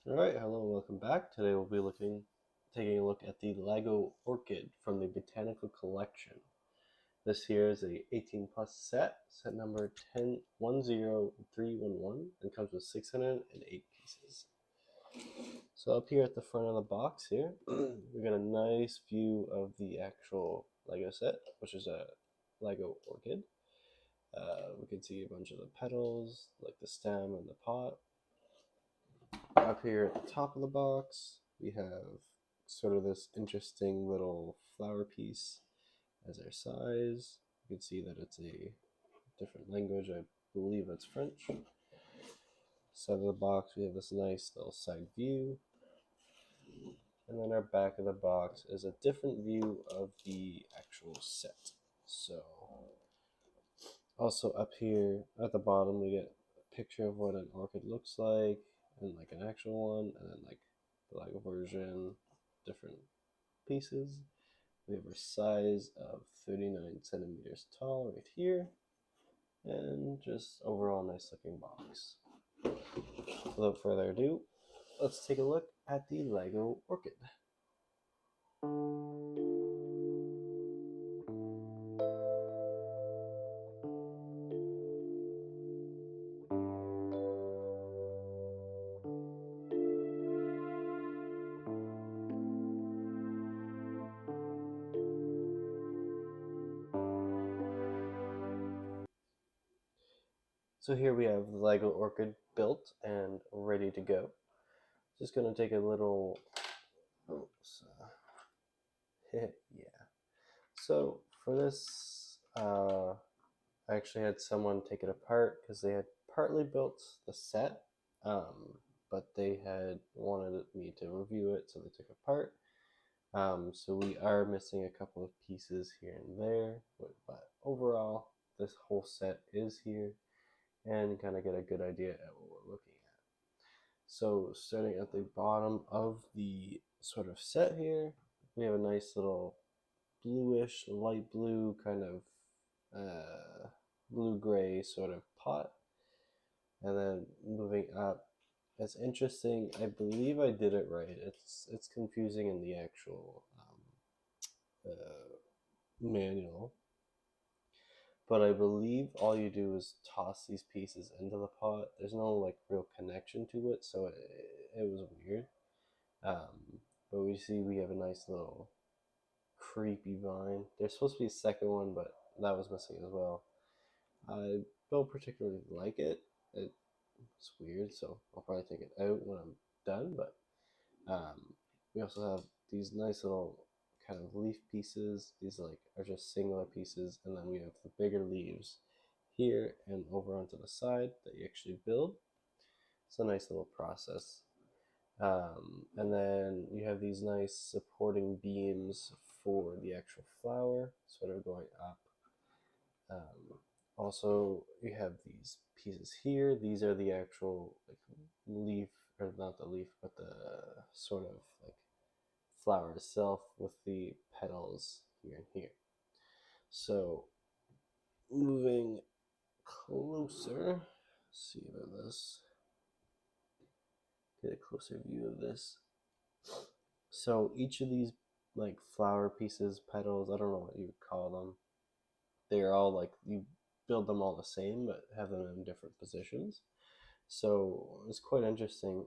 Alright, hello and welcome back. Today we'll be taking a look at the Lego Orchid from the Botanical collection. This here is a 18 plus set number 10311, and comes with 608 pieces. So up here at the front of the box here, we got a nice view of the actual Lego set, which is a Lego Orchid. We can see a bunch of the petals, like the stem and the pot. Up here at the top of the box, we have sort of this interesting little flower piece as our size. You can see that it's a different language. I believe it's French. Side of the box, we have this nice little side view. And then our back of the box is a different view of the actual set. So, also up here at the bottom, we get a picture of what an orchid looks like, and like an actual one, and then like the Lego version, different pieces. We have our size of 39 centimeters tall right here, and just overall nice looking box. Without further ado, let's take a look at the Lego Orchid. So here we have the Lego Orchid built and ready to go. Just gonna take a little, yeah. So for this, I actually had someone take it apart because they had partly built the set, but they had wanted me to review it, so they took it apart. So we are missing a couple of pieces here and there, but overall, this whole set is here, and kind of get a good idea at what we're looking at. So starting at the bottom of the sort of set here, we have a nice little bluish, light blue kind of blue-gray sort of pot. And then moving up, it's interesting. I believe I did it right. It's confusing in the actual manual, but I believe all you do is toss these pieces into the pot. There's no like real connection to it, so it was weird. But we have a nice little creepy vine. There's supposed to be a second one, but that was missing as well. I don't particularly like it. It's weird, so I'll probably take it out when I'm done. But we also have these nice little kind of leaf pieces. These are just singular pieces, and then we have the bigger leaves here and over onto the side that you actually build. It's a nice little process. And then you have these nice supporting beams for the actual flower, sort of going up. Also, you have these pieces here. These are the actual like leaf, or not the leaf, but the sort of like flower itself with the petals here and here. So, moving closer, see about this. Get a closer view of this. So each of these like flower pieces, petals, I don't know what you would call them. They are all like, you build them all the same, but have them in different positions. So it's quite interesting.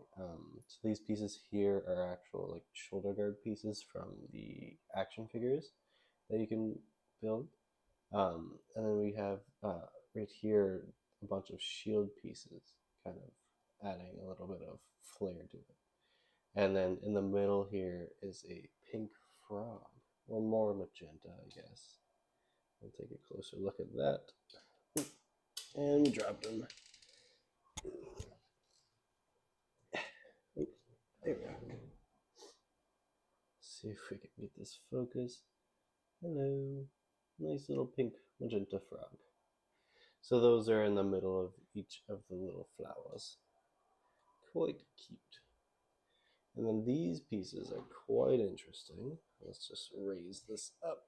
So these pieces here are actual like shoulder guard pieces from the action figures that you can build. And then we have right here a bunch of shield pieces, kind of adding a little bit of flair to it. And then in the middle here is a pink frog, or more magenta, I guess. We'll take a closer look at that. And we dropped him. There we go. See if we can get this focus. Hello. Nice little pink magenta frog. So those are in the middle of each of the little flowers. Quite cute. And then these pieces are quite interesting. Let's just raise this up.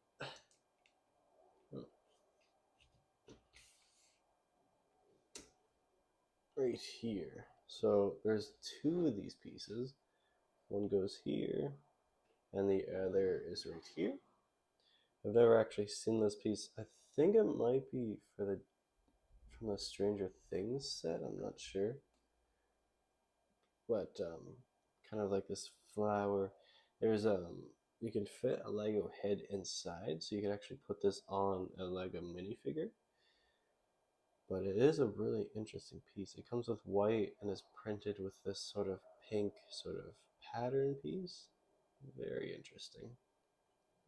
Right here. So there's two of these pieces. One goes here, and the other is right here. I've never actually seen this piece. I think it might be from the Stranger Things set. I'm not sure, but kind of like this flower. There's you can fit a Lego head inside, so you can actually put this on a Lego minifigure. But it is a really interesting piece. It comes with white and is printed with this sort of pink sort of pattern piece. Very interesting.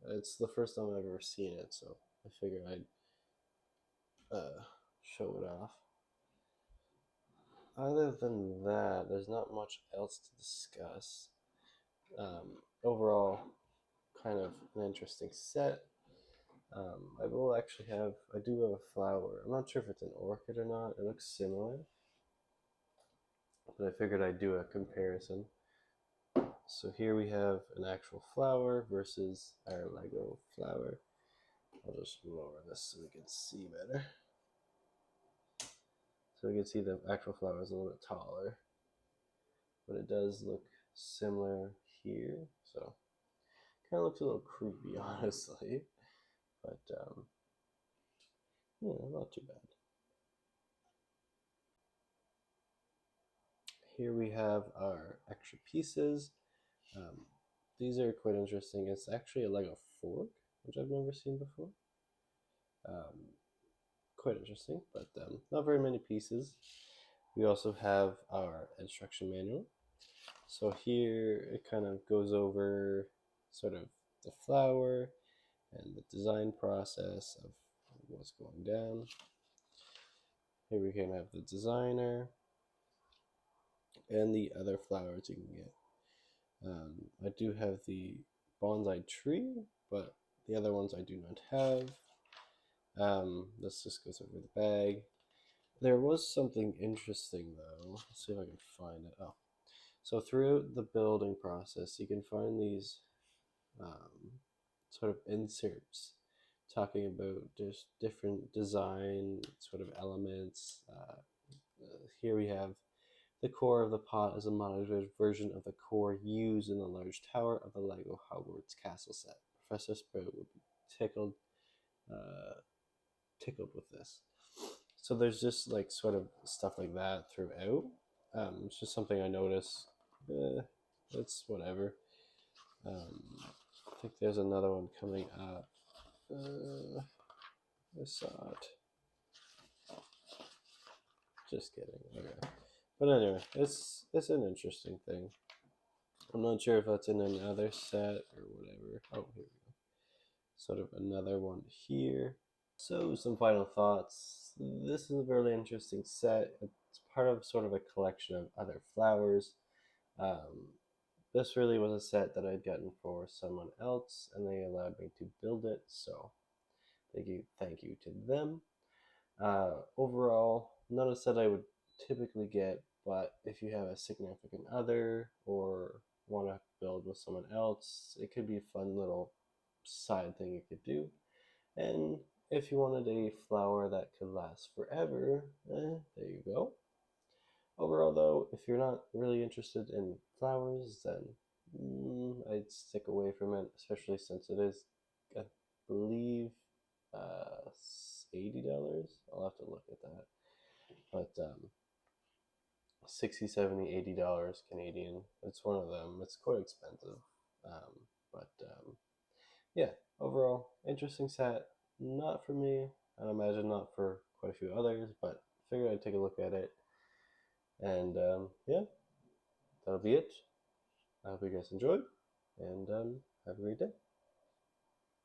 It's the first time I've ever seen it, so I figured I'd show it off. Other than that, there's not much else to discuss. Overall, kind of an interesting set. I will actually have, I do have a flower. I'm not sure if it's an orchid or not. It looks similar, but I figured I'd do a comparison. So here we have an actual flower versus our Lego flower. I'll just lower this so we can see better. So we can see the actual flower is a little bit taller, but it does look similar here. So kind of looks a little creepy, honestly, but yeah, not too bad. Here we have our extra pieces. These are quite interesting. It's actually a Lego fork, which I've never seen before. Quite interesting, but not very many pieces. We also have our instruction manual. So here it kind of goes over sort of the flower and the design process of what's going down. Here we can have the designer and the other flowers you can get. I do have the bonsai tree, but the other ones I do not have. This just goes over the bag. There was something interesting though. Let's see if I can find it. Oh, so throughout the building process, you can find these sort of inserts talking about just different design sort of elements. Here we have the core of the pot is a modified version of the core used in the large tower of the Lego Hogwarts Castle set. Professor Sprout would be tickled tickled with this. So there's just like sort of stuff like that throughout. It's just something I noticed. It's whatever. I think there's another one coming up. I saw it. Just kidding. Okay. But anyway, it's an interesting thing. I'm not sure if that's in another set or whatever. Oh, here we go. Sort of another one here. So some final thoughts. This is a really interesting set. It's part of sort of a collection of other flowers. This really was a set that I'd gotten for someone else, and they allowed me to build it. So thank you to them. Overall, not a set I would typically get, but if you have a significant other or want to build with someone else, it could be a fun little side thing you could do. And if you wanted a flower that could last forever, there you go. Overall, though, if you're not really interested in flowers, then I'd stick away from it, especially since it is, I believe, $80. I'll have to look at that. But 60, 70, $80 Canadian. It's one of them. It's quite expensive. But yeah, overall, interesting set. Not for me. I imagine not for quite a few others, but figured I'd take a look at it. And yeah, that'll be it. I hope you guys enjoyed, and have a great day.